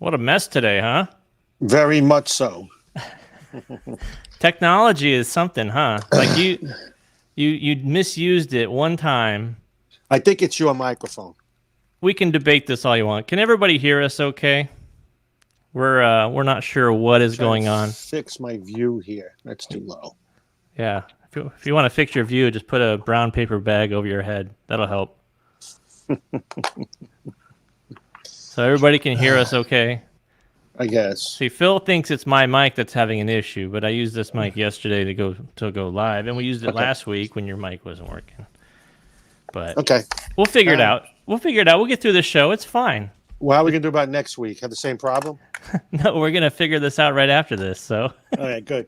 What a mess today, huh? Very much so. Technology is something, huh? Like you misused it one time. I think it's your microphone. We can debate this all you want. Can everybody hear us okay? We're not sure what is Trying going to on. fix my view here. That's too low. Yeah. If you want to fix your view, just put a brown paper bag over your head. That'll help. So everybody can hear us okay. I guess. See, Phil thinks it's my mic that's having an issue, but I used this mic yesterday to go live, and we used it last week when your mic wasn't working. But Okay. we'll figure it out. We'll figure it out. We'll get through this show. It's fine. Well, how are we going to do about next week? Have the same problem? No, we're gonna figure this out right after this. So All right, good.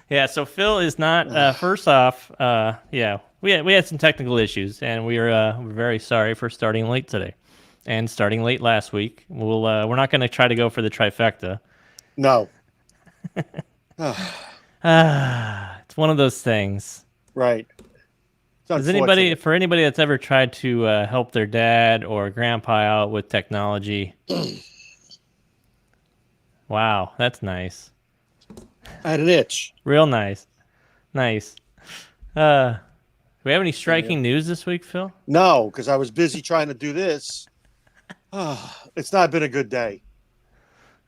yeah, so Phil is not. First off, yeah, we had some technical issues, and we're very sorry for starting late today, and starting late last week. We're not going to try to go for the trifecta. No. It's one of those things. Right. Does anybody that's ever tried to help their dad or grandpa out with technology? Wow, that's nice. I had an itch. Real nice. Nice. Do we have any striking news this week, Phil? No, because I was busy trying to do this. It's not been a good day.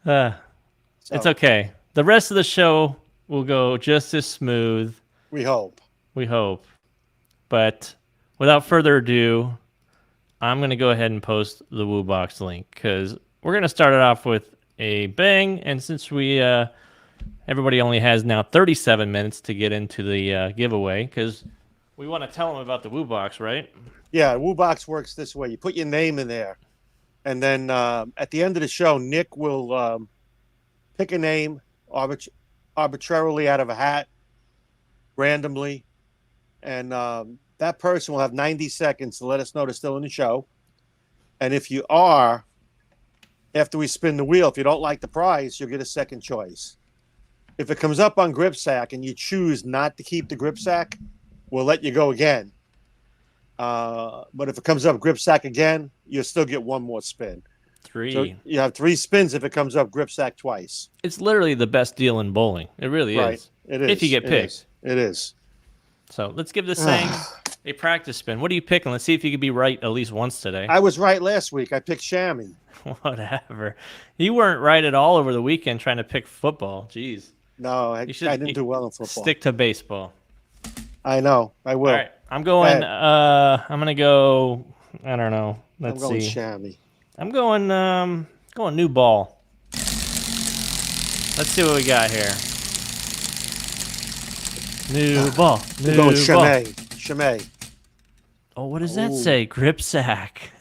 It's okay. The rest of the show will go just as smooth. We hope. We hope. But without further ado, I'm going to go ahead and post the WooBox link because we're going to start it off with a bang. And since everybody only has now 37 minutes to get into the giveaway, because we want to tell them about the WooBox, right? Yeah, WooBox works this way. You put your name in there, and then at the end of the show, Nick will pick a name arbitrarily out of a hat, randomly, and that person will have 90 seconds to let us know they're still in the show. And if you are, after we spin the wheel, if you don't like the prize, you'll get a second choice. If it comes up on grip sack and you choose not to keep the grip sack, we'll let you go again. But if it comes up grip sack again, you'll still get one more spin. 3. So you have 3 spins if it comes up grip sack twice. It's literally the best deal in bowling. It really is. It is. If you get picked. It is. So let's give this thing a practice spin. What are you picking? Let's see if you can be right at least once today. I was right last week. I picked chamois. Whatever. You weren't right at all over the weekend trying to pick football. Jeez. No, I didn't do well in football. Stick to baseball. I know. I will. All right. I'm going. I'm gonna go. I don't know. Let's see. I'm going chamois. I'm going new ball. Let's see what we got here. New ball. We're going chamois. Oh, what does that say? Grip sack.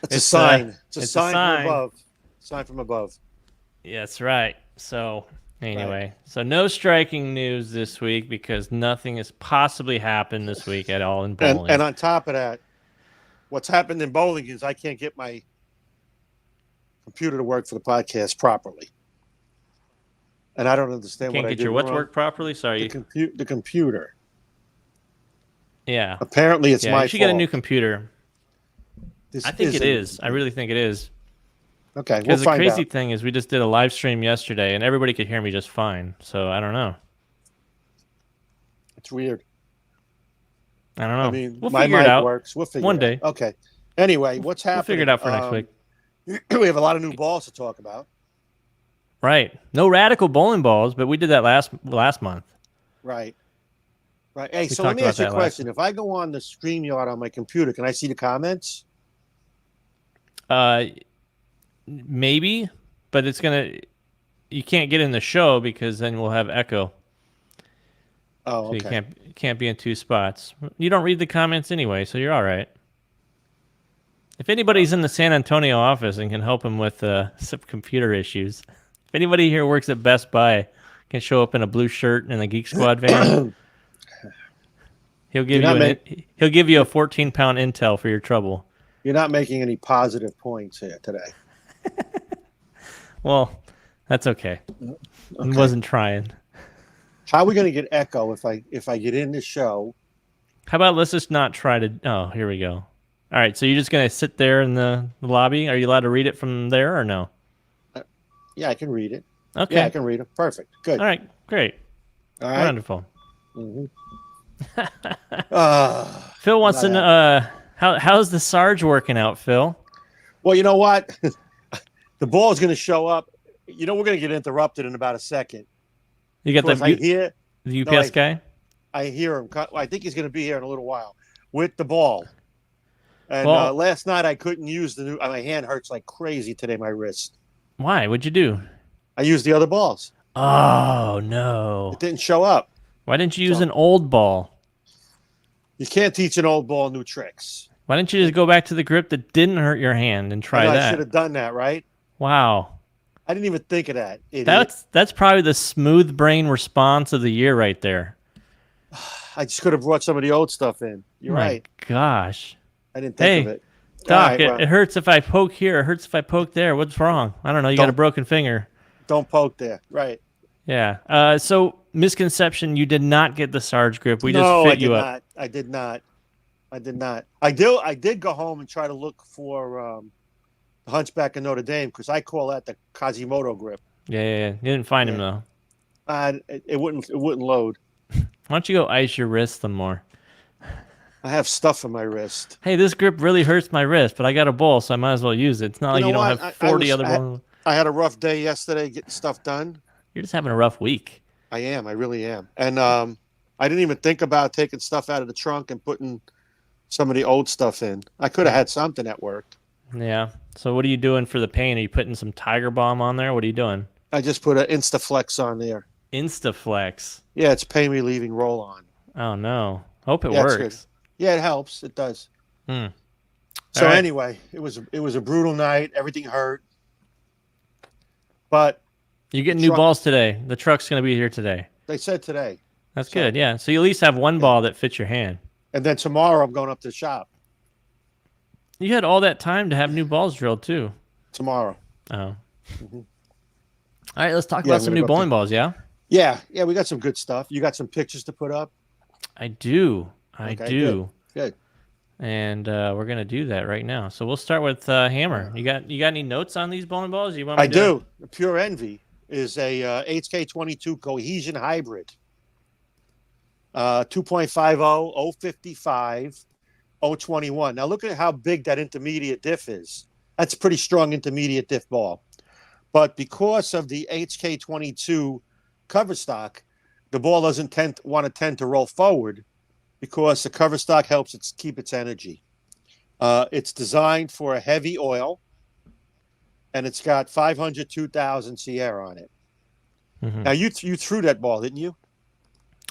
It's a sign. It's a sign from above. Sign from above. Yeah, that's right. So anyway, so no striking news this week because nothing has possibly happened this week at all in bowling. And on top of that, what's happened in bowling is I can't get my computer to work for the podcast properly. And I don't understand Can't what I get did your what to wrong. work properly? Sorry. The computer. Yeah. Apparently it's my you should fault. get a new computer. I think it is. I really think it is. Okay, we'll Because the find crazy out. thing is we just did a live stream yesterday and everybody could hear me just fine. So I don't know. It's weird. I don't know. I mean, we'll my figure it mic out. works. We'll figure One it day. out. Okay. Anyway, what's happening? We'll figure it out for next week. We have a lot of new balls to talk about. Right. No radical bowling balls, but we did that last month. Right. Right. Hey, We so let talked me about ask you a that question. If I go on the StreamYard on my computer, can I see the comments? Maybe, but you can't get in the show because then we'll have echo. Oh, So okay. you can't be in 2 spots. You don't read the comments anyway, so you're all right. If anybody's in the San Antonio office and can help him with some computer issues, if anybody here works at Best Buy, can show up in a blue shirt and a Geek Squad van, he'll give you a 14-pound Intel for your trouble. You're not making any positive points here today. Well, that's okay. I wasn't trying. How are we going to get echo if I get in the show? How about let's just not try to... Oh, here we go. All right, so you're just gonna sit there in the lobby. Are you allowed to read it from there or no? Yeah, I can read it. Okay. Yeah, I can read it. Perfect. Good. All right. Great. All right. Wonderful. Mhm. Phil wants to Not know how's the Sarge working out, Phil? Well, you know what? The ball is going to show up. You know, we're going to get interrupted in about a second. You got Because the UPS guy? I hear him. I think he's going to be here in a little while with the ball. And Well- last night I couldn't use the new. My hand hurts like crazy today. My wrist. Why? What'd you do? I used the other balls. Oh no! It didn't show up. Why didn't you use an old ball? You can't teach an old ball new tricks. Why didn't you just go back to the grip that didn't hurt your hand and try I that? should have done that, right? Wow. I didn't even think of that. Idiot. That's probably the smooth brain response of the year right there. I just could have brought some of the old stuff in. You're My right. gosh. I didn't think of it. Doc, All right, it hurts if I poke here. It hurts if I poke there. What's wrong? I don't know. You got a broken finger. Don't poke there. Right. Yeah. So misconception, you did not get the Sarge grip. We just fit you up. I did not. I did go home and try to look for the Hunchback of Notre Dame because I call that the Quasimodo grip. Yeah. You didn't find him though. It wouldn't load. Why don't you go ice your wrist some more? I have stuff in my wrist. Hey, this grip really hurts my wrist, but I got a ball, so I might as well use it. It's not like you don't have 40 other balls. I had a rough day yesterday getting stuff done. You're just having a rough week. I am. I really am. And I didn't even think about taking stuff out of the trunk and putting some of the old stuff in. I could have had something that worked. Yeah. So what are you doing for the pain? Are you putting some Tiger Balm on there? What are you doing? I just put an Instaflex on there. Instaflex. Yeah, it's pain relieving roll on. Oh no. Hope it Yeah, it's works. good. Yeah, it helps. It does. Hmm. So All right. anyway, it was a brutal night. Everything hurt. But You're getting new balls today. The truck's going to be here today. they said today. That's good. Yeah. So you at least have one ball that fits your hand. And then tomorrow I'm going up to the shop. You had all that time to have new balls drilled too. Tomorrow. Oh. Mm-hmm. All right. Let's talk Yeah, about I'm some gonna new go up bowling balls. Yeah. Yeah, we got some good stuff. You got some pictures to put up? I do. I Okay, do. Good. And we're gonna do that right now. So we'll start with Hammer. You got any notes on these bowling balls? You want? Me I to... do. The Pure Envy is a HK22 Cohesion Hybrid. 2.50, 055, 021. Now look at how big that intermediate diff is. That's a pretty strong intermediate diff ball. But because of the HK22 cover stock, the ball doesn't want to roll forward because the cover stock helps it keep its energy. It's designed for a heavy oil, and it's got 500 2000 Sierra on it. Mm-hmm. Now you threw that ball, didn't you?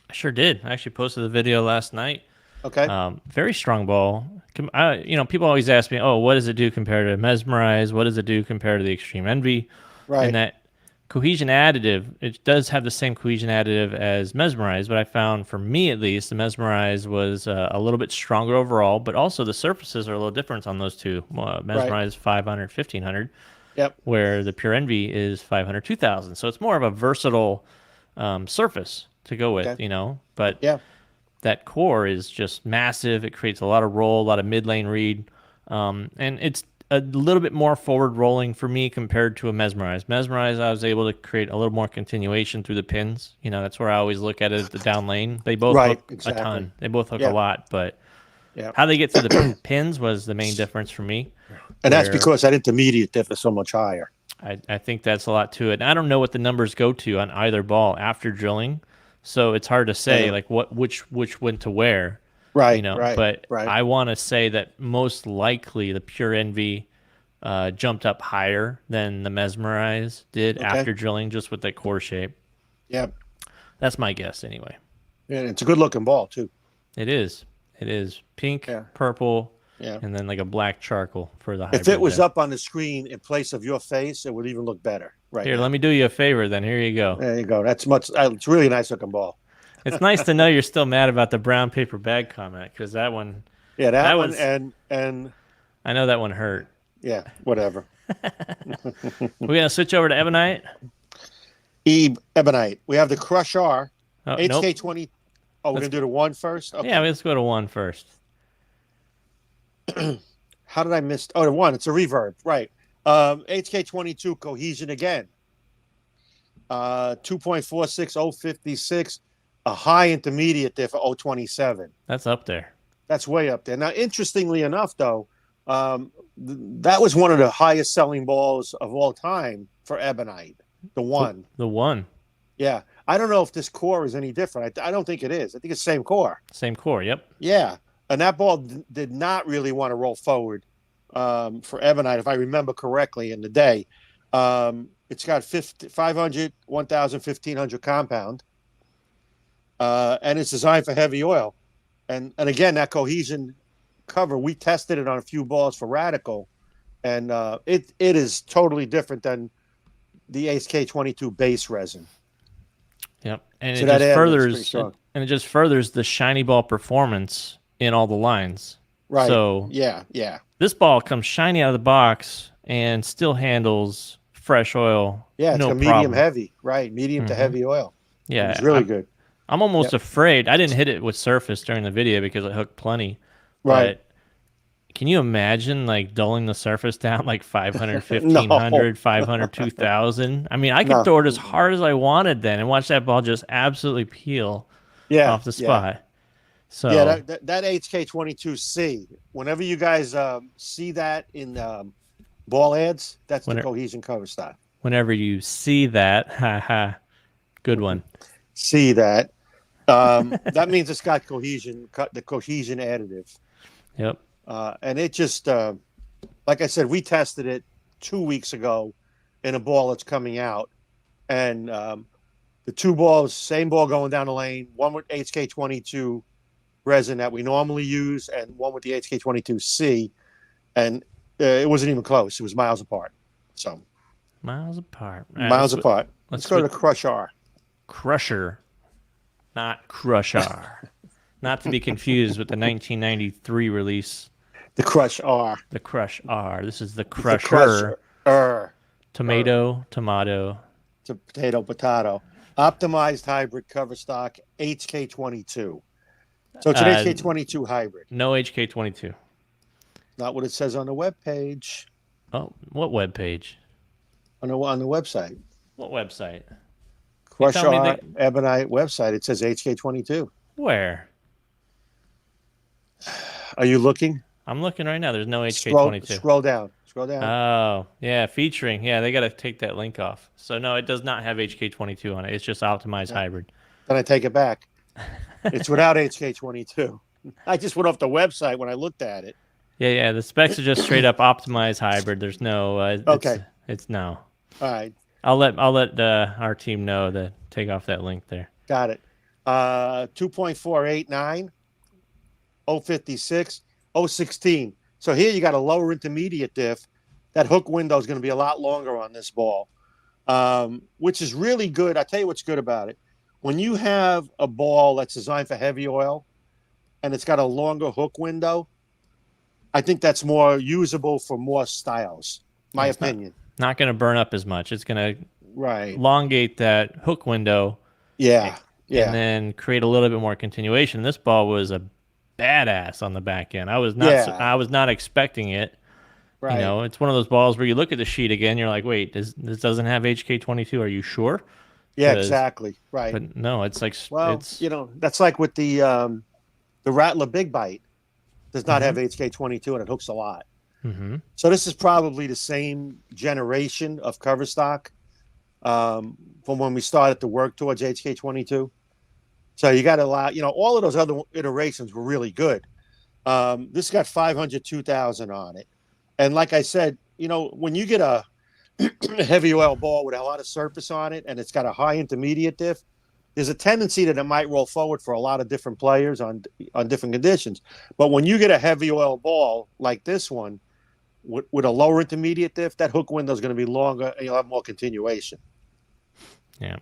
I sure did. I actually posted the video last night. Okay. Very strong ball. People always ask me, "Oh, what does it do compared to Mesmerize? What does it do compared to the Extreme Envy?" Right. And that cohesion additive, it does have the same cohesion additive as Mesmerize, but I found, for me at least, the Mesmerize was a little bit stronger overall, but also the surfaces are a little different on those two. Mesmerize 500, 1500, Yep. where the Pure Envy is 500, 2000. So it's more of a versatile surface to go with, Okay. But Yeah. that core is just massive. It creates a lot of roll, a lot of mid lane read, and it's a little bit more forward rolling for me compared to a Mesmerize. Mesmerize, I was able to create a little more continuation through the pins. That's where I always look at it at the down lane. They both hook a ton. They both hook a lot, but how they get to the pins was the main difference for me. And that's because that intermediate diff is so much higher. I think that's a lot to it. And I don't know what the numbers go to on either ball after drilling, so it's hard to say like which went to where. Right. But I want to say that most likely the Pure Envy jumped up higher than the Mesmerize did after drilling, just with that core shape. Yeah. That's my guess anyway. And it's a good looking ball too. It is pink, purple, and then like a black charcoal for the hybrid. If it was up on the screen in place of your face, it would even look better. Right. Here, let me do you a favor then. Here you go. There you go. It's really a nice looking ball. It's nice to know you're still mad about the brown paper bag comment, because that one. Yeah, that one was, and I know that one hurt. Yeah, whatever. We're gonna switch over to Ebonite. Ebonite. We have the Crush R. HK20. Nope. Oh, we're gonna do the one first. Okay. Yeah, let's go to one first. How did I miss? Oh, the one. It's a reverb, right? HK22 cohesion again. 2.46 056, a high intermediate there for 027. That's up there. That's way up there. Now, interestingly enough, though, that was one of the highest selling balls of all time for Ebonite. The one. The one. Yeah. I don't know if this core is any different. I don't think it is. I think it's the same core. Same core. Yep. Yeah. And that ball did not really want to roll forward for Ebonite, if I remember correctly, in the day. It's got 500, 1,000, 1,500 compound. And it's designed for heavy oil. And again, that cohesion cover, we tested it on a few balls for Radical. And it is totally different than the HK22 base resin. Yep. And So it that just end is furthers pretty strong. and it just furthers the shiny ball performance in all the lines. Right. So yeah. this ball comes shiny out of the box and still handles fresh oil. Yeah, it's no a medium problem. heavy, right? Medium to heavy oil. Yeah, It's really good. I'm almost afraid. I didn't hit it with surface during the video because it hooked plenty. Right. But can you imagine like dulling the surface down like 500, 1,500, 500, 2,000? I mean, I could No. throw it as hard as I wanted then and watch that ball just absolutely peel off the spot. So Yeah, that HK22C, whenever you guys see that in ball ads, that's the cohesion cover stock. whenever you see that, haha, good one. See that. That means it's got the cohesion additive. Yep. And it just, like I said, we tested it 2 weeks ago in a ball that's coming out. And the two balls, same ball going down the lane, one with HK22 resin that we normally use and one with the HK22C. And it wasn't even close. It was miles apart. So miles apart. Miles apart. Let's go to the Crush R. Crusher, not Crusher. Not to be confused with the 1993 release. The Crush R. The Crush R. This is the Crusher. Tomato. Potato. Optimized hybrid cover stock HK22. So it's an HK22 hybrid. No HK22. Not what it says on the web page. Oh, what web page? On the website. What website? Crush R Ebonite website. It says HK22. Where? Are you looking? I'm looking right now. There's no HK22. Scroll down. Oh, yeah, featuring. Yeah, they got to take that link off. So no, it does not have HK22 on it. It's just optimized hybrid. Then I take it back. It's without HK22. I just went off the website when I looked at it. Yeah. The specs are just straight up optimized hybrid. There's no. Okay. It's no. All right. I'll let our team know to take off that link there. Got it. 2.489, 056, 016. So here you got a lower intermediate diff. That hook window is going to be a lot longer on this ball, which is really good. I'll tell you what's good about it. When you have a ball that's designed for heavy oil and it's got a longer hook window, I think that's more usable for more styles, my opinion. Not going to burn up as much. It's going to elongate that hook window. Yeah. And then create a little bit more continuation. This ball was a badass on the back end. I was not expecting it. Right. You know, it's one of those balls where you look at the sheet again, you're like, wait, this doesn't have HK22. Are you sure? Yeah, exactly. Right. But no, it's like, that's like with the Rattler Big Bite does not have HK22 and it hooks a lot. Mm-hmm. So this is probably the same generation of cover stock from when we started to work towards HK22. So you got a lot, all of those other iterations were really good. This got 500, 2,000 on it. And like I said, when you get a heavy oil ball with a lot of surface on it and it's got a high intermediate diff, there's a tendency that it might roll forward for a lot of different players on different conditions. But when you get a heavy oil ball like this one with a lower intermediate diff, that hook window is going to be longer and you'll have more continuation. Yeah.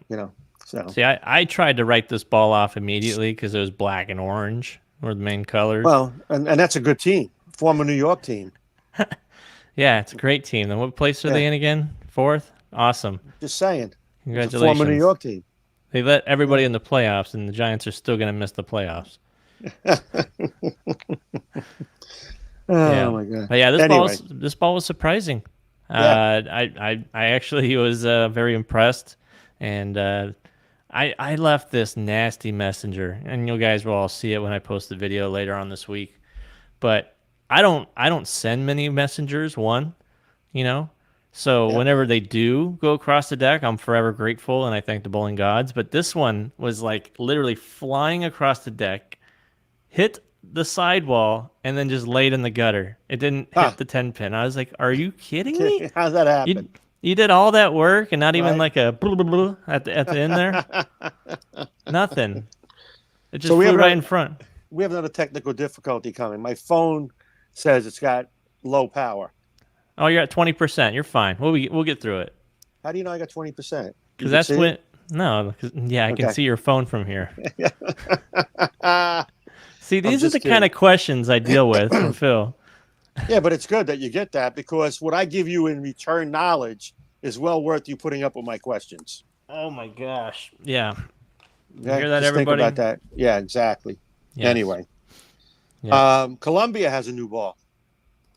So see, I tried to write this ball off immediately because it was black and orange were the main colors. Well, and that's a good team, former New York team. Yeah, it's a great team. Then what place are they in again? 4th? Awesome. Just saying. Congratulations. Former New York team. They let everybody in the playoffs, and the Giants are still going to miss the playoffs. Oh my god. But yeah, Anyway, this ball was surprising. yeah. I actually was very impressed, and I left this nasty messenger, and you guys will all see it when I post the video later on this week. But I don't send many messengers. One, you know, so Yep. whenever they do go across the deck, I'm forever grateful, and I thank the bowling gods. But this one was like literally flying across the deck, hit the sidewall, and then just laid in the gutter. It didn't Huh. hit the 10 pin. I was like, "Are you kidding me? How's that You happen? you did all that work and not even Right. like a blah, blah, blah at the end there? Nothing. It just So we have flew right another in front. we have another technical difficulty coming. My phone says it's got low power. Oh, you're at 20%. You're fine. We'll get through it. How do you know I got 20%? You Because can that's see when it? no, 'cause- yeah, I can Okay. see your phone from here. Ah, See, these are just the kind of questions I deal with from Phil. yeah, but it's good that you get that because what I give you in return knowledge is well worth you putting up with my questions. Oh my gosh. Yeah. You Okay? hear that, Just everybody? think about that. Yeah, exactly. Yes. Anyway, Yes. Colombia has a new ball,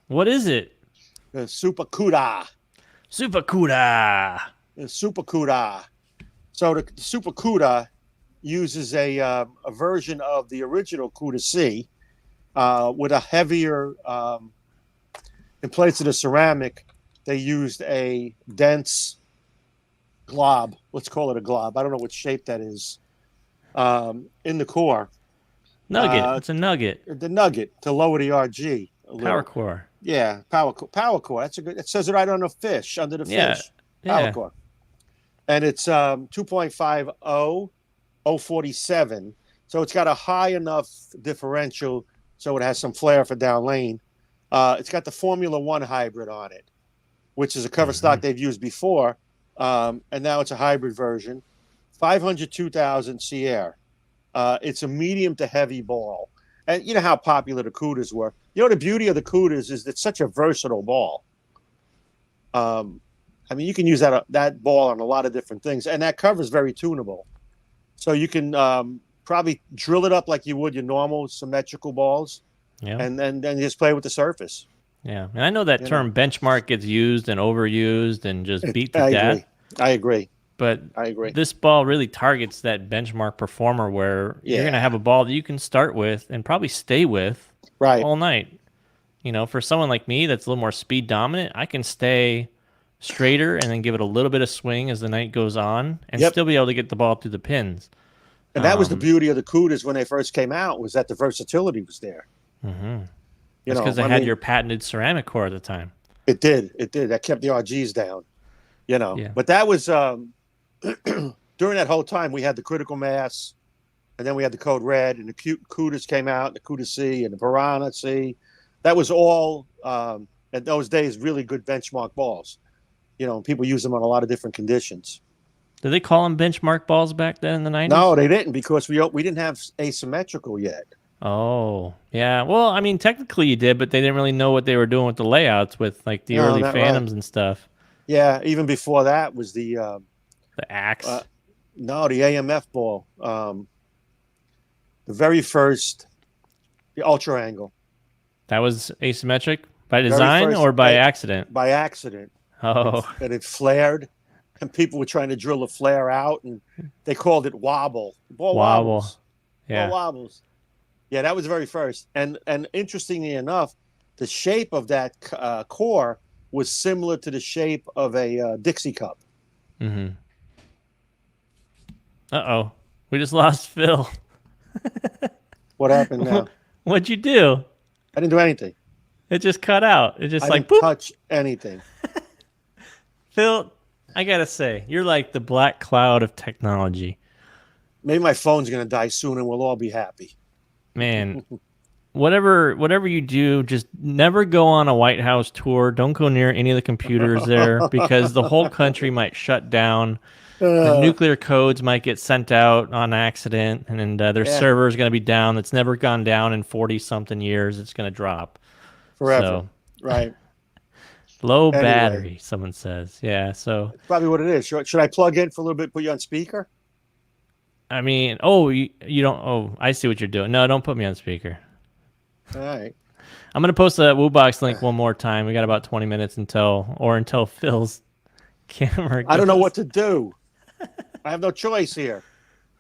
What is it? the Super Cuda. Super Cuda. The Super Cuda. So the Super Cuda uses a version of the original Cuda C with a heavier, in place of the ceramic, they used a dense glob. Let's call it a glob. I don't know what shape that is. In the core, Nugget. It's a nugget. the nugget to lower the RG. A little. Power core. Yeah, power core. That's a good. It says it right on the fish, under the Yeah. fish. Power Yeah. core. And it's 2.50 047. So it's got a high enough differential so it has some flair for down lane. It's got the Formula One hybrid on it, which is a cover stock they've used before. And now it's a hybrid version. 502,000 CR. It's a medium to heavy ball. And you know how popular the Cudas were. You know, the beauty of the Cudas is it's such a versatile ball. I mean, you can use that ball on a lot of different things, and that cover is very tunable. So you can probably drill it up like you would your normal symmetrical balls, Yeah. and then just play with the surface. Yeah. And I know that You term benchmark gets used and overused and just beat to I death. agree. I agree. But I agree. this ball really targets that benchmark performer where you're Yeah. going to have a ball that you can start with and probably stay with Right. all night. You know, for someone like me that's a little more speed dominant, I can stay straighter and then give it a little bit of swing as the night goes on and Yep. still be able to get the ball through the pins. And that was the beauty of the Cudas when they first came out, was that the versatility was there. Mm-hmm. You That's know, because they I had mean, your patented ceramic core at the time. It did. It did. That kept the RGs down. You know. Yeah. But that was during that whole time we had the Critical Mass, and then we had the Code Red, and the Cudas came out, the Cuda C, and the Piranha C. That was all at those days really good benchmark balls. You know, people use them on a lot of different conditions. Did they call them benchmark balls back then in the 90s? No, they didn't, because we didn't have asymmetrical yet. Oh, yeah. Well, I mean, technically you did, but they didn't really know what they were doing with the layouts with like the No, early not right. Phantoms and stuff. Yeah, even before that was the The Axe. the AMF ball. The very first, the Ultra Angle, That was asymmetric by design first- or by accident? by accident. Oh, And it flared, and people were trying to drill a flare out, and they called it wobble. The ball Wobble. wobbles. yeah. Ball wobbles. Yeah, that was the very first. And interestingly enough, the shape of that core was similar to the shape of a Dixie cup. Mm-hmm. Uh-oh. We just lost Phil. What happened now? What'd you do? I didn't do anything. It just cut out. It just I like, didn't boop. touch anything. Phil, I gotta say, you're like the black cloud of technology. Maybe my phone's going to die soon, and we'll all be happy. Man, whatever you do, just never go on a White House tour. Don't go near any of the computers there because the whole country might shut down. The nuclear codes might get sent out on accident, and their Yeah. server is going to be down. That's never gone down in 40-something years. It's going to drop. Forever. So, Right. low Anyway. battery, someone says. Yeah, so, Probably what it is. Should I plug in for a little bit, put you on speaker? I mean, oh, you don't, oh, I see what you're doing. No, don't put me on speaker. All right. I'm gonna post that WooBox link one more time. We got about 20 minutes until Phil's camera goes. I don't know what to do. I have no choice here.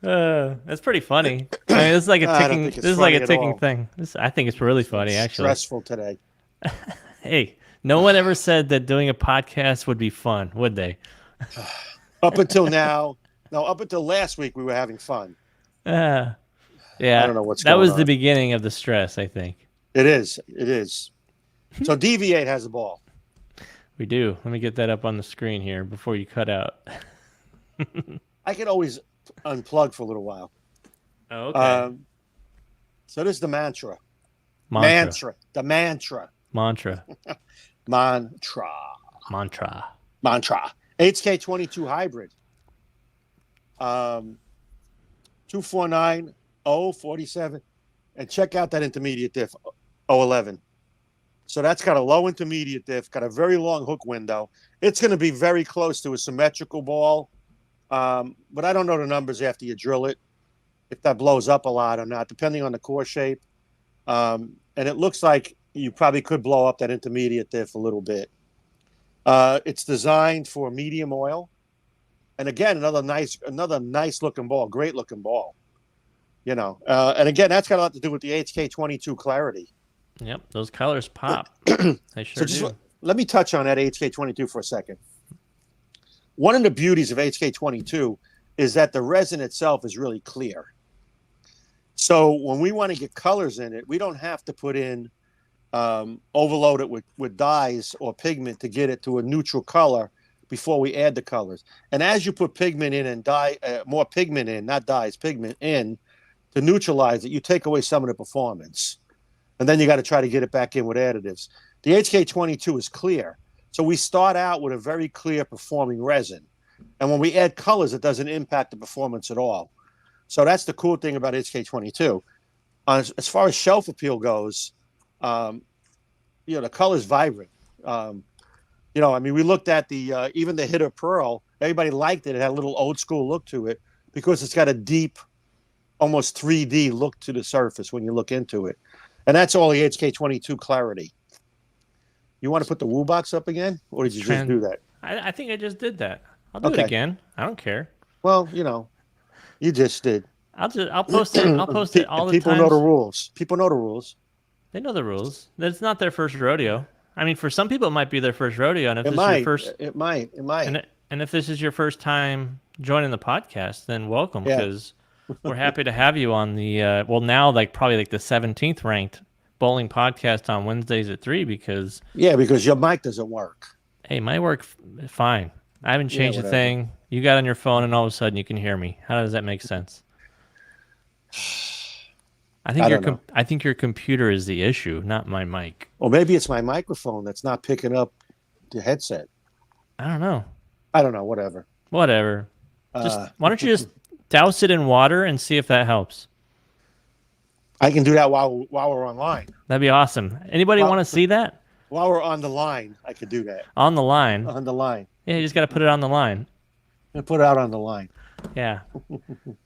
That's pretty funny. I mean, this is like a I don't ticking. think it's This is like funny a at ticking all. thing. I think it's really funny, actually. Stressful today. Hey, no one ever said that doing a podcast would be fun, would they? Up until now, no, up until last week, we were having fun. Yeah, I don't know what's that going was the on. beginning of the stress, I think. It is. It is. So DV8 has the ball. We do. Let me get that up on the screen here before you cut out. I can always unplug for a little while. Oh, okay. So this is the mantra. Mantra. The mantra. Mantra. Mantra. Mantra. Mantra. HK22 hybrid. 249-047. And check out that intermediate diff, 011. So that's got a low intermediate diff, got a very long hook window. It's going to be very close to a symmetrical ball. But I don't know the numbers after you drill it, if that blows up a lot or not, depending on the core shape. And it looks like you probably could blow up that intermediate diff a little bit. It's designed for medium oil. And again, another nice looking ball, great looking ball. You know, and again, that's got a lot to do with the HK22 clarity. Yep, those colors pop. They sure do. Let me touch on that HK22 for a second. One of the beauties of HK22 is that the resin itself is really clear. So when we want to get colors in it, we don't have to put in overload it with dyes or pigment to get it to a neutral color before we add the colors. And as you put pigment in and dye, more pigment in, not dyes, pigment in to neutralize it, you take away some of the performance. And then you got to try to get it back in with additives. The HK22 is clear. So we start out with a very clear performing resin. And when we add colors, it doesn't impact the performance at all. So that's the cool thing about HK22. As far as shelf appeal goes, the color's vibrant. I mean, we looked at even the Hitter Pearl. Everybody liked it. It had a little old school look to it because it's got a deep, almost 3D look to the surface when you look into it. And that's all the HK22 clarity. You want to put the WooBox up again? Or did you just do that? I think I just did that. I'll do it again. I don't care. Well, you just did. I'll post it. I'll post it all the time. People know the rules. People know the rules. They know the rules. It's not their first rodeo. I mean, for some people, it might be their first rodeo. And if this is your first, it might. And if this is your first time joining the podcast, then welcome, because we're happy to have you on the now probably the 17th ranked bowling podcast on Wednesdays at 3 because your mic doesn't work. Hey, my work fine. I haven't changed a thing. You got on your phone and all of a sudden you can hear me. How does that make sense? I think your computer is the issue, not my mic. Or maybe it's my microphone that's not picking up the headset. I don't know. Whatever. Why don't you just douse it in water and see if that helps? I can do that while we're online. That'd be awesome. Anybody want to see that? While we're on the line, I could do that. On the line? On the line. Yeah, you just got to put it on the line. And put it out on the line. Yeah.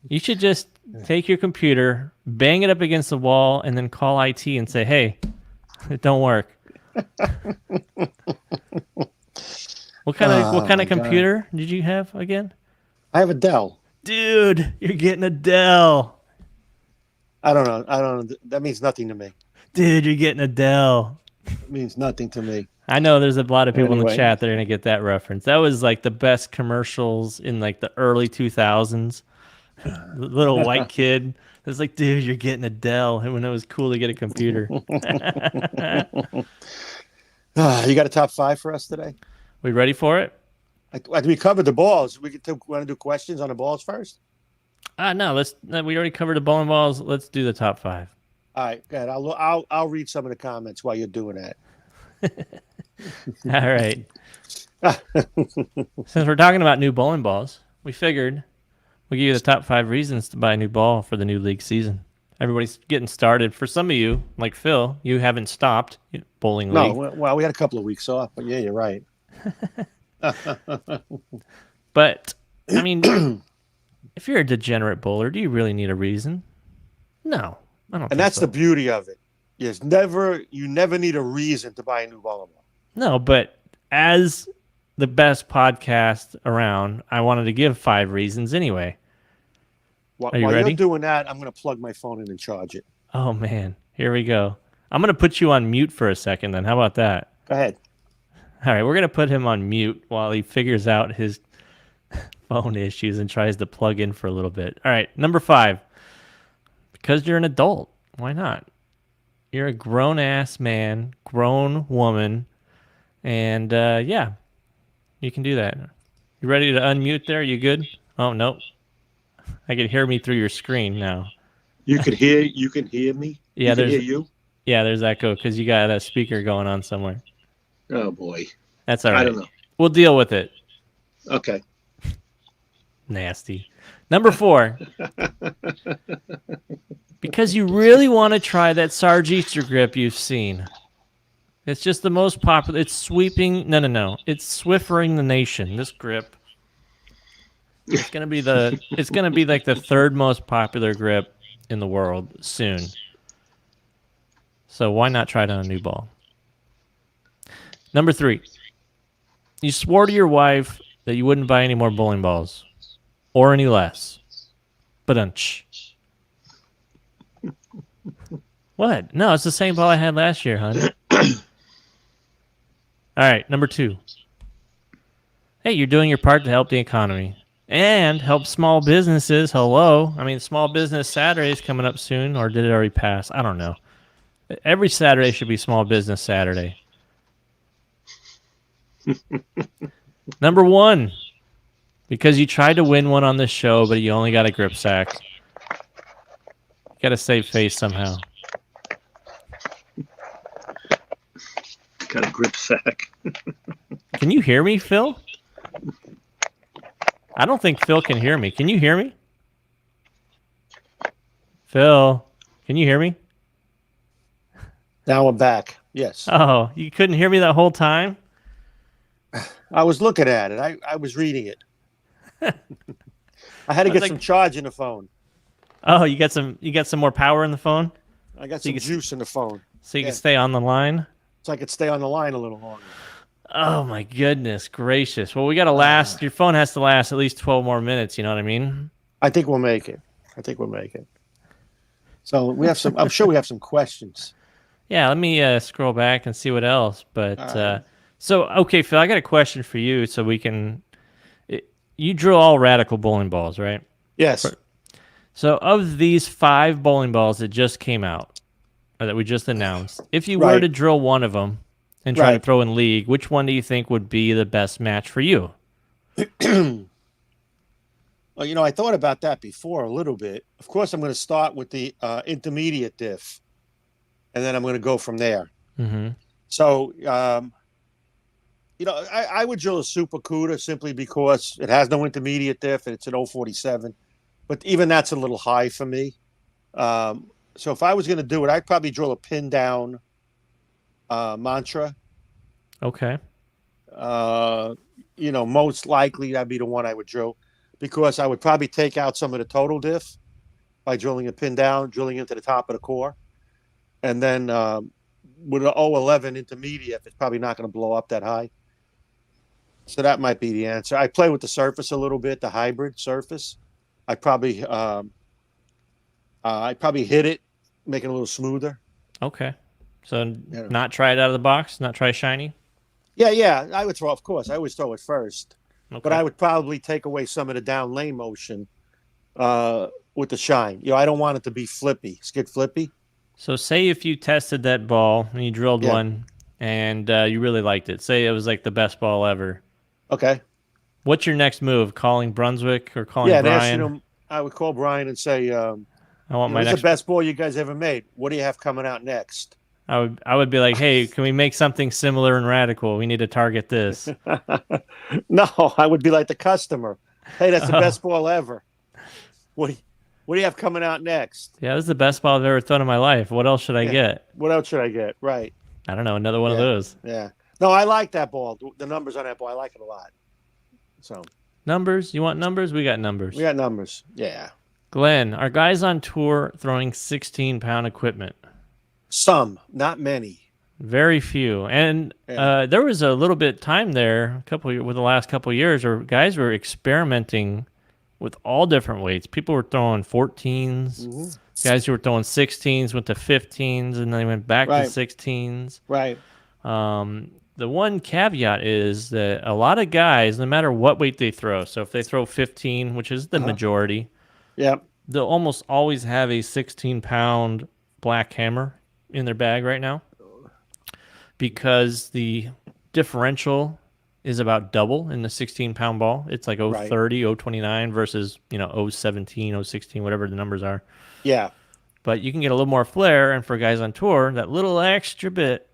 You should just take your computer, bang it up against the wall, and then call IT and say, hey, it don't work. What kind of computer did you have again? I have a Dell. Dude, you're getting a Dell. I don't know. That means nothing to me. Dude, you're getting a Dell. It means nothing to me. I know there's a lot of people in the chat that are going to get that reference. That was like the best commercials in like the early 2000s. The little white kid. It was like, dude, you're getting a Dell. And when it was cool to get a computer. You got a top 5 for us today? We ready for it? We covered the balls. Want to do questions on the balls first? No. We already covered the bowling balls. Let's do the top 5. All right, good. I'll read some of the comments while you're doing that. All right. Since we're talking about new bowling balls, we figured we'll give you the top 5 reasons to buy a new ball for the new league season. Everybody's getting started. For some of you, like Phil, you haven't stopped bowling league. No, well, we had a couple of weeks off, but yeah, you're right. But, I mean, if you're a degenerate bowler, do you really need a reason? No, I don't think And that's so. the beauty of it. You never need a reason to buy a new bowling ball. No, but as the best podcast around, I wanted to give 5 reasons anyway. Are you While ready? you're doing that, I'm going to plug my phone in and charge it. Oh man, here we go. I'm gonna put you on mute for a second. Then how about that? Go ahead. All right, we're gonna put him on mute while he figures out his phone issues and tries to plug in for a little bit. All right, number 5. Because you're an adult. Why not? You're a grown-ass man, grown woman, and yeah, you can do that. You ready to unmute there? You good? Oh, nope. I can hear me through your screen now. You can hear me. Yeah, you can there's hear you. Yeah, there's echo because you got a speaker going on somewhere. Oh boy, That's all right. I don't know. We'll deal with it. Okay. Nasty. Number 4. Because you really want to try that Sarge Easter grip you've seen. It's just the most popular. It's sweeping. No. It's Swiffering the nation. This grip. It's gonna be like the 3rd most popular grip in the world soon. So why not try it on a new ball? Number 3. You swore to your wife that you wouldn't buy any more bowling balls. Or any less. Ba-dunch. What? No, it's the same ball I had last year, hon. All right, number 2. Hey, you're doing your part to help the economy. And help small businesses. Hello. I mean, Small Business Saturday is coming up soon. Or did it already pass? I don't know. Every Saturday should be Small Business Saturday. Number 1. Because you tried to win one on this show, but you only got a grip sack. You got to save face somehow. Got a grip sack. Can you hear me, Phil? I don't think Phil can hear me. Can you hear me? Phil, can you hear me? Now I'm back. Yes. Oh, you couldn't hear me that whole time? I was looking at it. I was reading it. I had to I was get like- some charge in the phone. Oh, you got some more power in the phone? I got So you some can- juice in the phone. So you Yeah. can stay on the line? So I could stay on the line a little longer. Oh my goodness gracious. Well, we got to last. Your phone has to last at least 12 more minutes, you know what I mean? I think we'll make it. So we have some. I'm sure we have some questions. Yeah, let me scroll back and see what else. But All right. so okay, Phil, I got a question for you so we can you drill all radical bowling balls, right? Yes. So of these 5 bowling balls that just came out, or that we just announced, if you were Right. to drill one of them and try to Right. throw in league, which one do you think would be the best match for you? Well, I thought about that before a little bit. Of course, I'm going to start with the intermediate diff, and then I'm going to go from there. Mm-hmm. So, I would drill a Super Cuda simply because it has no intermediate diff and it's an 047. But even that's a little high for me. So if I was going to do it, I'd probably drill a pin down mantra. Okay. Most likely that'd be the one I would drill because I would probably take out some of the total diff by drilling a pin down, drilling into the top of the core. And then with an 011 intermediate, it's probably not going to blow up that high. So that might be the answer. I play with the surface a little bit, the hybrid surface. I'd probably hit it, make it a little smoother. Okay. So Yeah. not try it out of the box, not try shiny? Yeah. I would throw, of course. I always throw it first. Okay. But I would probably take away some of the down lane motion with the shine. I don't want it to be flippy, skid flippy. So say if you tested that ball and you drilled Yeah. one and you really liked it. Say it was like the best ball ever. Okay. What's your next move? Calling Brunswick or calling Yeah, Brian? I would call Brian and say, I want my "This is next. the best ball you guys ever made. What do you have coming out next?" I would be like, hey, can we make something similar and radical? We need to target this. No, I would be like the customer. Hey, that's the Oh. best ball ever. What do you have coming out next? Yeah, this is the best ball I've ever thrown in my life. What else should I Yeah. get? What else should I get? Right. I don't know. Another one of Yeah. those. Yeah. No, I like that ball. The numbers on that ball, I like it a lot. So Numbers? You want numbers? We got numbers. we got numbers. Yeah. Glenn, are guys on tour throwing 16-pound equipment? Some, not many. Very few. And Yeah. there was a little bit time there, with the last couple of years, where guys were experimenting with all different weights. People were throwing 14s. Hmm. Guys who were throwing 16s went to 15s, and then they went back to Right. 16s. Right. The one caveat is that a lot of guys, no matter what weight they throw, so if they throw 15, which is the Uh-huh. majority, Yeah. they'll almost always have a 16-pound black hammer in their bag right now because the differential is about double in the 16-pound ball. It's like Right. 030, 029 versus, 017, 016, whatever the numbers are. Yeah. But you can get a little more flair, and for guys on tour, that little extra bit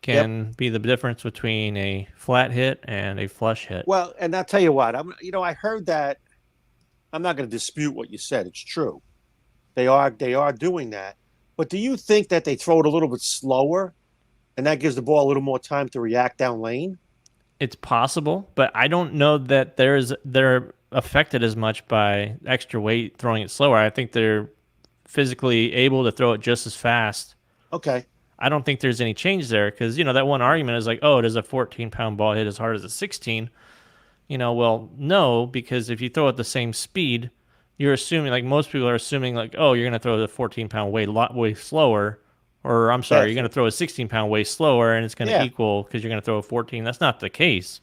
Yep. can be the difference between a flat hit and a flush hit. Well, and I'll tell you what, I heard that. I'm not going to dispute what you said. It's true. They are doing that. But do you think that they throw it a little bit slower and that gives the ball a little more time to react down lane? It's possible, but I don't know that they're affected as much by extra weight throwing it slower. I think they're physically able to throw it just as fast. Okay. I don't think there's any change there because that one argument is like, oh, does a 14-pound ball hit as hard as a 16? Well, no, because if you throw at the same speed, you're assuming, like most people are assuming, like, oh, you're going to throw the 14-pound way slower, or I'm sorry, Yeah. you're going to throw a 16-pound way slower, and it's going to Yeah. equal because you're going to throw a 14. That's not the case.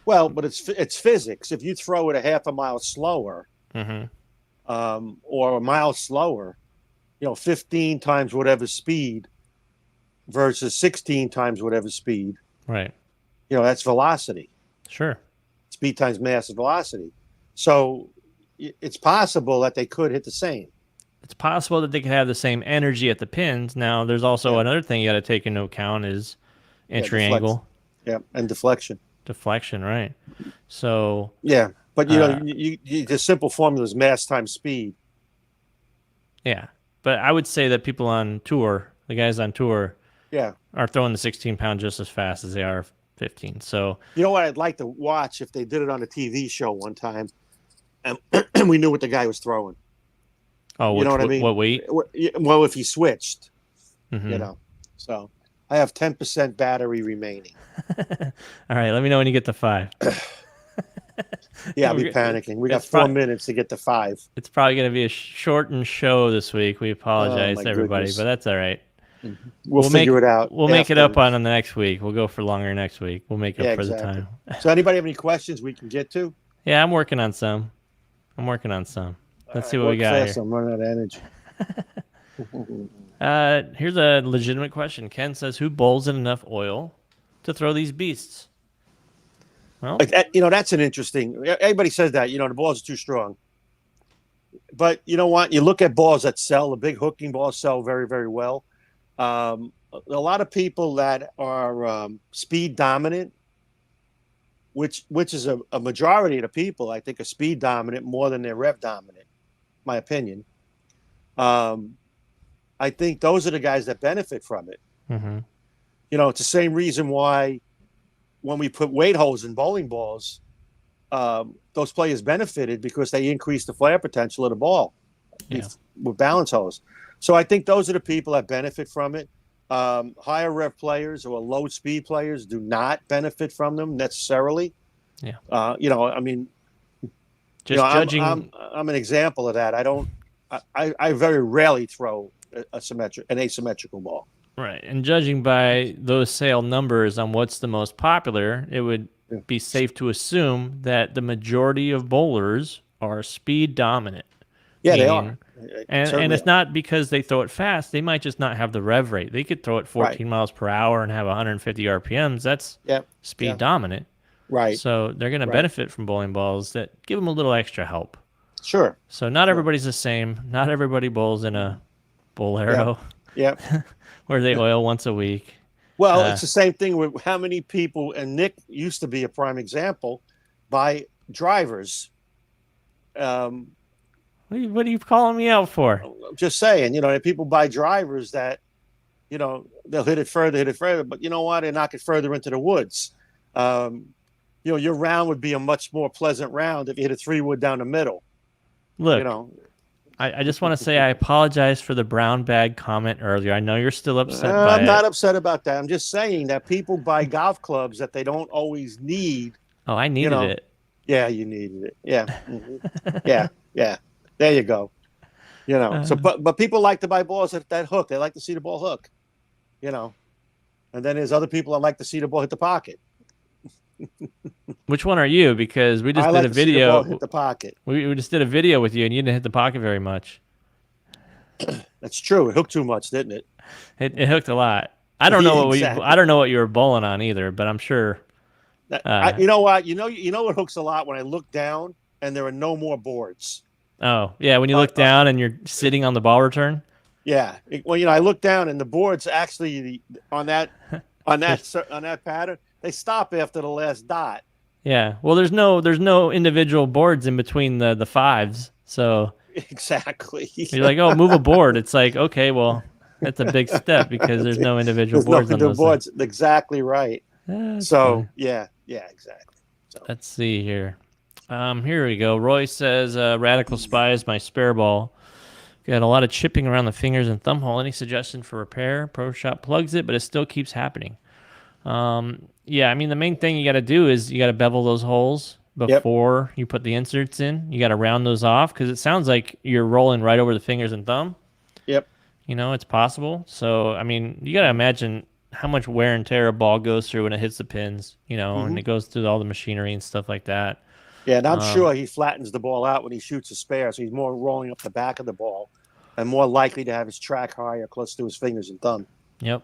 Well, but it's physics. If you throw it a half a mile slower, Mm-hmm. or a mile slower, 15 times whatever speed versus 16 times whatever speed, Right. that's velocity. Sure. Speed times mass is velocity. So it's possible that they could hit the same. It's possible that they could have the same energy at the pins. Now, there's also Yeah. another thing you got to take into account is entry deflection. angle, Yeah, and deflection. deflection, right? So, Yeah, but Uh, the simple formula is mass times speed. yeah. But I would say that people on tour, the guys on tour, Yeah. are throwing the 16-pound just as fast as they are 15. So, You know what I'd like to watch if they did it on a TV show one time, and we knew what the guy was throwing. oh, You know what I mean? What weight? Well, if he switched, Mhm. So I have 10% battery remaining. All right, let me know when you get to 5. Yeah, I'll be We're- panicking. We got it's 4 prob- minutes to get to 5. It's probably going to be a shortened show this week. We apologize my to everybody, goodness. but that's all right. We'll figure it out. We'll make it up afterwards. on the next week. We'll go for longer next week. We'll make up Yeah, for the exactly. time. So, anybody have any questions we can get to? Yeah, I'm working on some. Let's see what we Work got fast, here. I'm running out of energy. Here's a legitimate question. Ken says, "Who bowls in enough oil to throw these beasts?" Well, Like that, that's an interesting. Everybody says that the balls are too strong, but you know what? You look at balls that sell. The big hooking balls sell very, very well. A lot of people that are speed dominant, which is a majority of the people, I think, are speed dominant more than they're rev dominant. My opinion. I think those are the guys that benefit from it. mhm. It's the same reason why when we put weight holes in bowling balls, those players benefited because they increased the flare potential of the ball Yeah. with balance holes. So I think those are the people that benefit from it. Higher rev players or low speed players do not benefit from them necessarily. Yeah. I mean, Just judging. I'm an example of that. I very rarely throw an asymmetrical ball. Right. And judging by those sale numbers on what's the most popular, it would be safe to assume that the majority of bowlers are speed dominant. Yeah, they Meaning- are. And Certainly it's not because they throw it fast. They might just not have the rev rate. They could throw it 14 miles per hour and have 150 RPMs. That's Yep. speed Yeah. dominant. Right. So they're going to Right. benefit from bowling balls that give them a little extra help. Sure. So not everybody's the same. Not everybody bowls in a bowl arrow Yeah. where they oil once a week. Well, it's the same thing with how many people, and Nick used to be a prime example, by drivers. What are you calling me out for? I'm just saying, people buy drivers that, they'll hit it further, but you know what? They knock it further into the woods. Your round would be a much more pleasant round if you hit a 3-wood down the middle. Look, I just want to say I apologize for the brown bag comment earlier. I know you're still upset by I'm not it. upset about that. I'm just saying that people buy golf clubs that they don't always need. Oh, I You needed know, it. yeah, you needed it. Yeah, yeah, yeah. There you go. So but people like to buy balls that hook. They like to see the ball hook. You know, and then there's other people that like to see the ball hit the pocket. Which one are you? Because we just I did like a to see the ball hit video. the pocket. We just did a video with you, and you didn't hit the pocket very much. That's true. It hooked too much, didn't it? It hooked a lot. I don't know I Exactly. don't know what you were bowling on either, but I'm sure. You know what? You know what hooks a lot when I look down and there are no more boards. Oh yeah, when you Uh, look down and you're sitting on the ball return. Yeah. Well, I look down and the boards actually on that on that pattern they stop after the last dot. Yeah. Well, there's no individual boards in between the fives, so Exactly. you're like, oh, move a board. It's like, okay, well, that's a big step because there's no individual There's no boards on the those boards. Exactly right. things. So yeah, exactly. So Let's see here. Here we go. Roy says, Radical Spy is my spare ball. Got a lot of chipping around the fingers and thumb hole. Any suggestion for repair? Pro Shop plugs it, but it still keeps happening. Yeah, I mean, the main thing you got to do is you got to bevel those holes before you put the inserts in. You got to round those off because it sounds like you're rolling right over the fingers and thumb. Yep. It's possible. So, I mean, you got to imagine how much wear and tear a ball goes through when it hits the pins, and it goes through all the machinery and stuff like that. Yeah, and I'm sure he flattens the ball out when he shoots a spare, so he's more rolling up the back of the ball and more likely to have his track higher close to his fingers and thumb. Yep.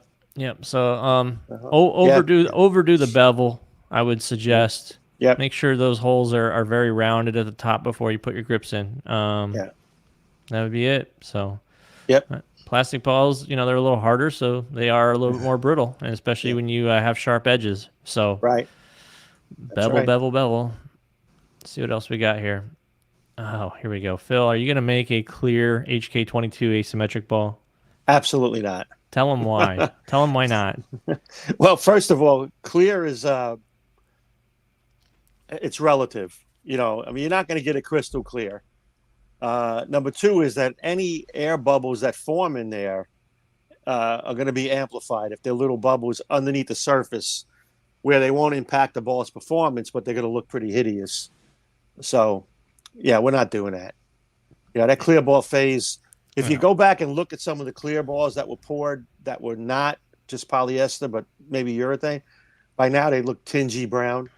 So, overdo the bevel, I would suggest. Yep. Make sure those holes are very rounded at the top before you put your grips in. That would be it. So, Yep. Plastic balls, they're a little harder, so they are a little bit more brittle, and especially when you have sharp edges. So, Right. bevel. Let's see what else we got here. Oh, here we go. Phil, are you going to make a clear HK22 asymmetric ball? Absolutely not. Tell them why. Tell them why not. Well, first of all, clear is it's relative. I mean, you're not going to get it crystal clear. Number two is that any air bubbles that form in there are going to be amplified if they're little bubbles underneath the surface where they won't impact the ball's performance, but they're going to look pretty hideous. So, yeah, we're not doing that. That clear ball phase, if you go back and look at some of the clear balls that were poured that were not just polyester, but maybe urethane, by now they look tingy brown.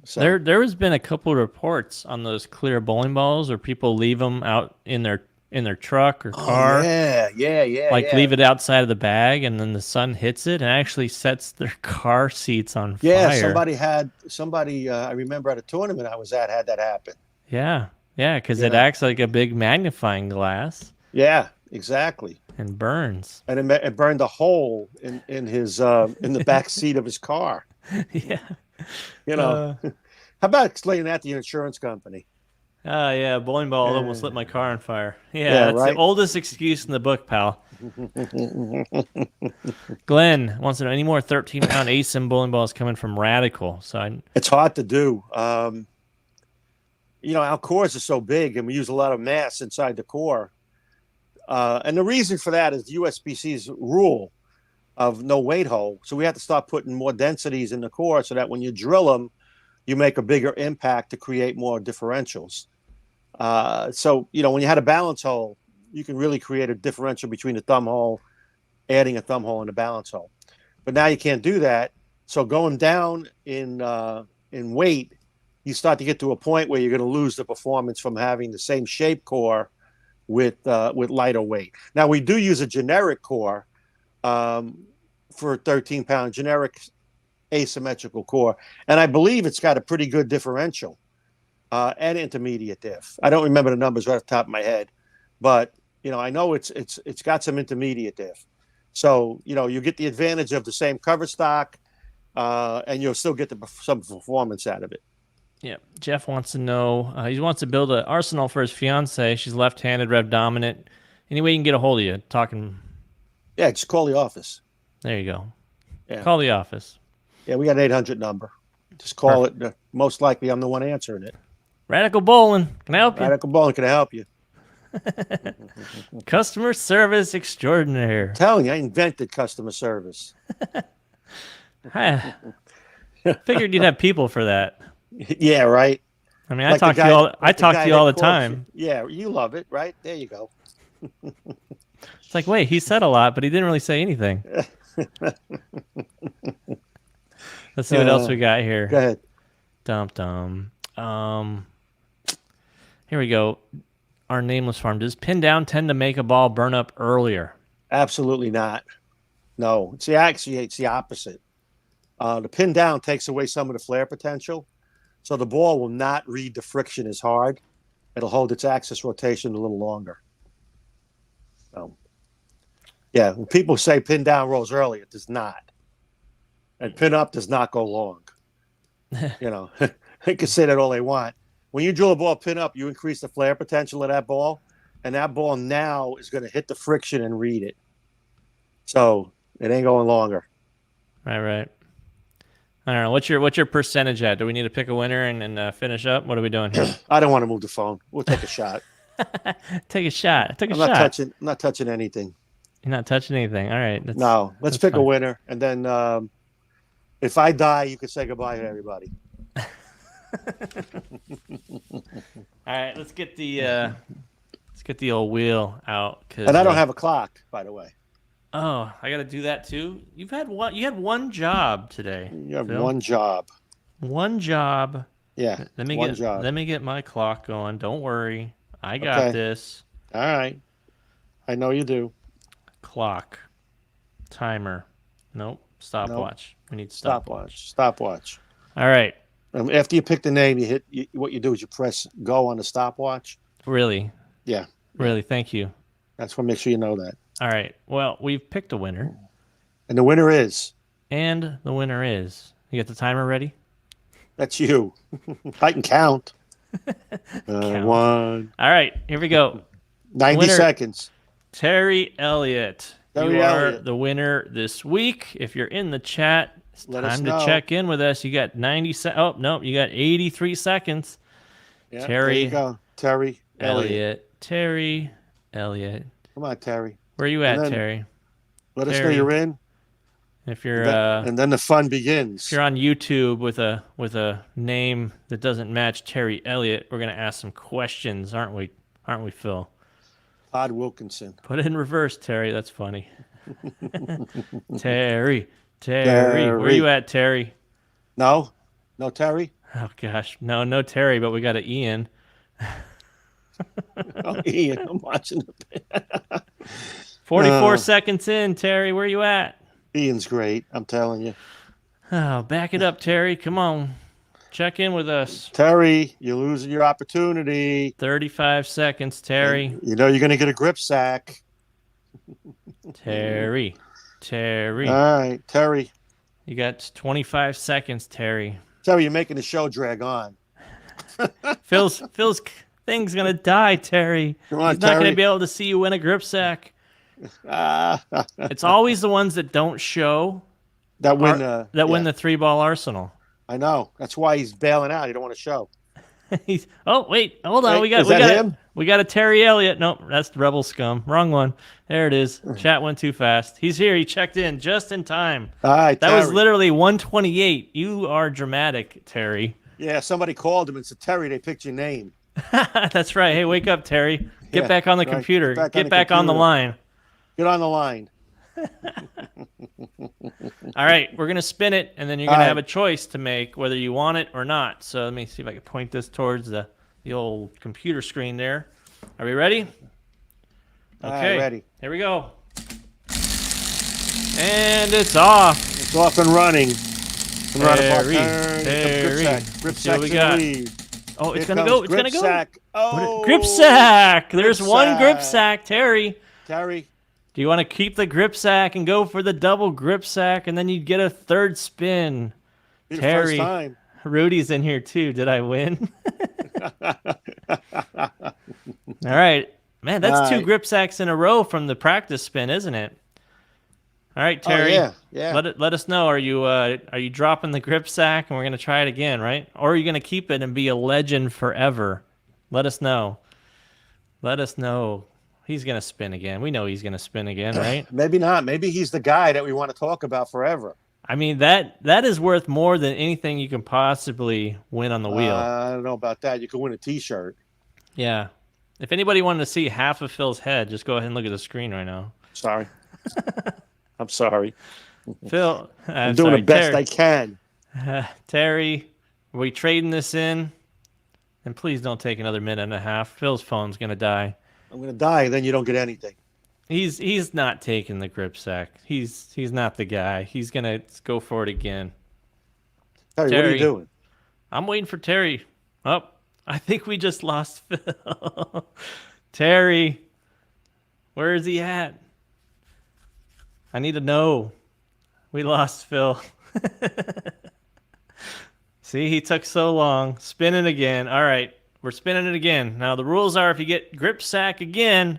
So there has been a couple of reports on those clear bowling balls where people leave them out in their truck or car. Leave it outside of the bag, and then the sun hits it and actually sets their car seats on fire. Yeah, somebody I remember at a tournament I was at had that happen. Yeah, because it acts like a big magnifying glass. Yeah, exactly. And burns. And it burned a hole in his in the back seat of his car. Yeah. How about explaining that to your insurance company? Yeah, bowling ball almost lit my car on fire. Yeah, that's the oldest excuse in the book, pal. Glenn wants to know any more 13-pound ASIM bowling balls coming from Radical. It's hard to do. Our cores are so big, and we use a lot of mass inside the core. And the reason for that is the USBC's rule of no weight hole. So we have to start putting more densities in the core so that when you drill them, you make a bigger impact to create more differentials. So when you had a balance hole, you can really create a differential between the thumb hole, adding a thumb hole and a balance hole. But now you can't do that. So going down in weight, you start to get to a point where you're going to lose the performance from having the same shape core with lighter weight. Now we do use a generic core for a 13-pound generic asymmetrical core, and I believe it's got a pretty good differential and intermediate diff. I don't remember the numbers right off the top of my head, but I know it's got some intermediate diff. So you get the advantage of the same cover stock, and you'll still get some performance out of it. Yeah, Jeff wants to know. He wants to build an arsenal for his fiance. She's left-handed, rev dominant. Any way you can get a hold of you? Yeah, just call the office. There you go. Yeah. Call the office. Yeah, we got an 800 number. Just call it. Most likely, I'm the one answering it. Radical Bowling. Can I help you? Radical Bowling, can I help you? Customer service extraordinaire. Telling you, I invented customer service. I figured you'd have people for that. Yeah, right. I mean, Like the I guy talk to you that all the calls time. you. Yeah, you love it, right? There you go. It's like, wait, he said a lot, but he didn't really say anything. Let's see what else we got here. Go ahead. Dum dum. Here we go. Our nameless farm. Does pin down tend to make a ball burn up earlier? Absolutely not. No, it's the opposite. The pin down takes away some of the flare potential, so the ball will not read the friction as hard. It'll hold its axis rotation a little longer. So, yeah, when people say pin down rolls early, it does not. And pin up does not go long. You know, they can say that all they want. When you drill a ball pin up, you increase the flare potential of that ball, and that ball now is going to hit the friction and read it. So it ain't going longer. Right. I don't know. What's your percentage at? Do we need to pick a winner and finish up? What are we doing here? I don't want to move the phone. We'll take a shot. Take a shot. Take a I'm shot. I'm not touching anything. You're not touching anything. All right. No, let's pick fine. a winner, and then if I die, you can say goodbye to everybody. All right. Let's get the old wheel out. And I don't have a clock, by the way. Oh, I got to do that too. You had one job today. You have Phil. one job. One job. Yeah. Let me get my clock going. Don't worry. I got Okay. this. All right. I know you do. Clock. Timer. Nope. Stopwatch. We need stopwatch. Stopwatch. All right. After you pick the name, what you do is you press go on the stopwatch. Really? Yeah. Really? Thank you. That's what make sure you know that. All right. Well, we've picked a winner. And the winner is. And the winner is. You got the timer ready? That's you. I can count. Count. 1. All right. Here we go. 90 Winner. seconds. Terry Elliott. Terry you are Elliott. the winner this week. If you're in the chat, it's Let us time to know. check in with us. You got 90 seconds. Oh, no. You got 83 seconds. Yeah, Terry there you go. Terry Elliott. Terry Elliott. Come on, Terry. Where are you at, And then- Terry? Let us know Terry. you're in. If you're And then the fun begins. if you're on YouTube with a name that doesn't match Terry Elliott, we're gonna ask some questions, aren't we? Aren't we, Phil? Todd Wilkinson. Put it in reverse, Terry. That's funny. Terry. Where are you at, Terry? No, Terry. Oh gosh, no Terry, but we got an Ian. Oh, Ian, I'm watching. 44 seconds in, Terry. Where are you at? Ian's great. I'm telling you, Oh, back it up, Terry. Come on, check in with us. Terry. You're losing your opportunity. 35 seconds, Terry. You know you're gonna get a grip sack. Terry. All right, Terry. You got 25 seconds, Terry. Terry, you're making the show drag on. Phil's thing's gonna die, Terry. Come on, He's not gonna Terry. be able to see you win a grip sack. That It's always the ones that don't show win. that win the 3-ball arsenal. I know. That's why he's bailing out. He don't want to show. Oh wait, hold on. Wait, we is got that him? we got a Terry Elliott. Nope, that's the Rebel Scum. Wrong one. There it is. Chat went too fast. He's here. He checked in just in time. All right, That Terry. was literally 128. You are dramatic, Terry. Yeah, somebody called him and said, Terry, they picked your name. That's right. Hey, wake up, Terry. Get Yeah, back on the right. computer. Get Get back back on the computer. line. Get on the line. All right, we're gonna spin it, and then you're All gonna right. have a choice to make whether you want it or not. So let me see if I can point this towards the old computer screen there. Are we ready? All Okay, right, ready. Here we go. And it's off. It's off and running. Terry, Grip sack. Grip Let's see what sack's we in got. the lead. Oh, it's Here gonna comes go. It's grip gonna go. Sack. Oh, Grip sack. There's grip one grip sack. sack, Terry. Terry. Do you want to keep the grip sack and go for the double grip sack, and then you get a third spin? Be the Terry. first time. Rudy's in here too. Did I win? All right. Man, that's All two right. grip sacks in a row from the practice spin, isn't it? All right, Terry. Oh, yeah. Let us know. Are you dropping the grip sack and we're gonna try it again, right? Or are you gonna keep it and be a legend forever? Let us know. Let us know. He's going to spin again. We know he's going to spin again, right? Maybe not. Maybe he's the guy that we want to talk about forever. I mean, that is worth more than anything you can possibly win on the wheel. I don't know about that. You could win a T-shirt. Yeah. If anybody wanted to see half of Phil's head, just go ahead and look at the screen right now. Sorry. I'm sorry. Phil, I'm doing the best Terry, I can. Terry, are we trading this in? And please don't take another minute and a half. Phil's phone's going to die. I'm going to die, and then you don't get anything. He's not taking the grip sack. He's not the guy. He's going to go for it again. Terry, what are you doing? I'm waiting for Terry. Oh, I think we just lost Phil. Terry, where is he at? I need to know. We lost Phil. See, he took so long. Spinning again. All right, we're spinning it again. Now, the rules are if you get grip sack again,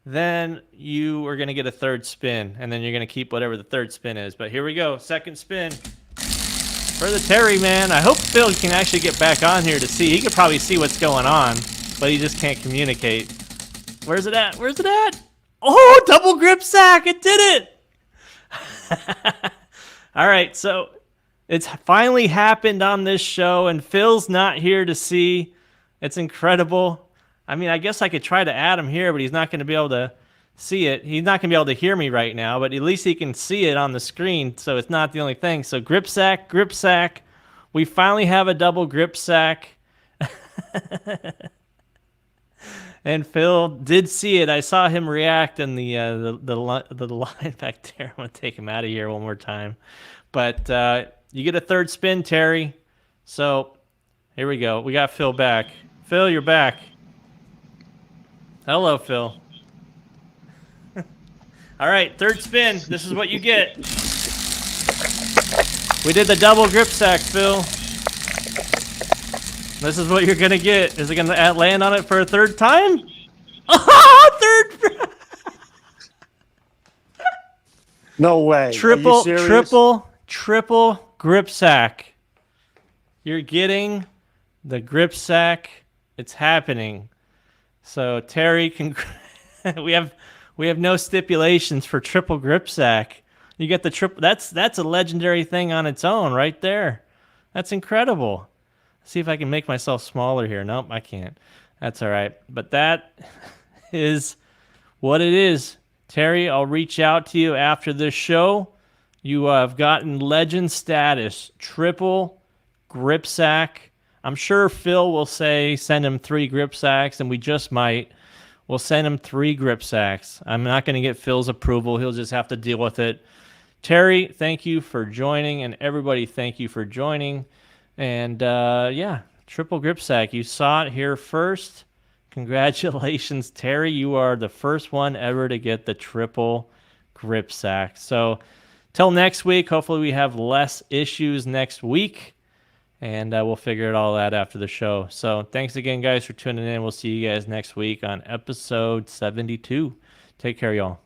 then you are going to get a third spin, and then you're going to keep whatever the third spin is. But here we go. Second spin for the Terry, man. I hope Phil can actually get back on here to see. He could probably see what's going on, but he just can't communicate. Where's it at? Where's it at? Oh, double grip sack. It did it. All right, so it's finally happened on this show, and Phil's not here to see. It's incredible. I mean, I guess I could try to add him here, but he's not going to be able to see it. He's not going to be able to hear me right now, but at least he can see it on the screen, so it's not the only thing. So grip sack, grip sack. We finally have a double grip sack. And Phil did see it. I saw him react in the line back there. I'm going to take him out of here one more time. But you get a third spin, Terry. So here we go. We got Phil back. Phil, you're back. Hello, Phil. All right, third spin. This is what you get. We did the double grip sack, Phil. This is what you're going to get. Is it going to land on it for a third time? Oh, third. No way. Triple grip sack. You're getting the grip sack. It's happening. So Terry, we have no stipulations for triple grip sack. You get the triple. That's a legendary thing on its own right there. That's incredible. See if I can make myself smaller here. Nope, I can't. That's all right. But that is what it is. Terry, I'll reach out to you after this show. You have gotten legend status. Triple grip sack. I'm sure Phil will say send him 3 grip sacks, and we just might. We'll send him 3 grip sacks. I'm not going to get Phil's approval. He'll just have to deal with it. Terry, thank you for joining, and everybody, thank you for joining. And, yeah, triple grip sack. You saw it here first. Congratulations, Terry. You are the first one ever to get the triple grip sack. So, till next week, hopefully we have less issues next week. And we'll figure it all out after the show. So, thanks again, guys, for tuning in. We'll see you guys next week on episode 72. Take care, y'all.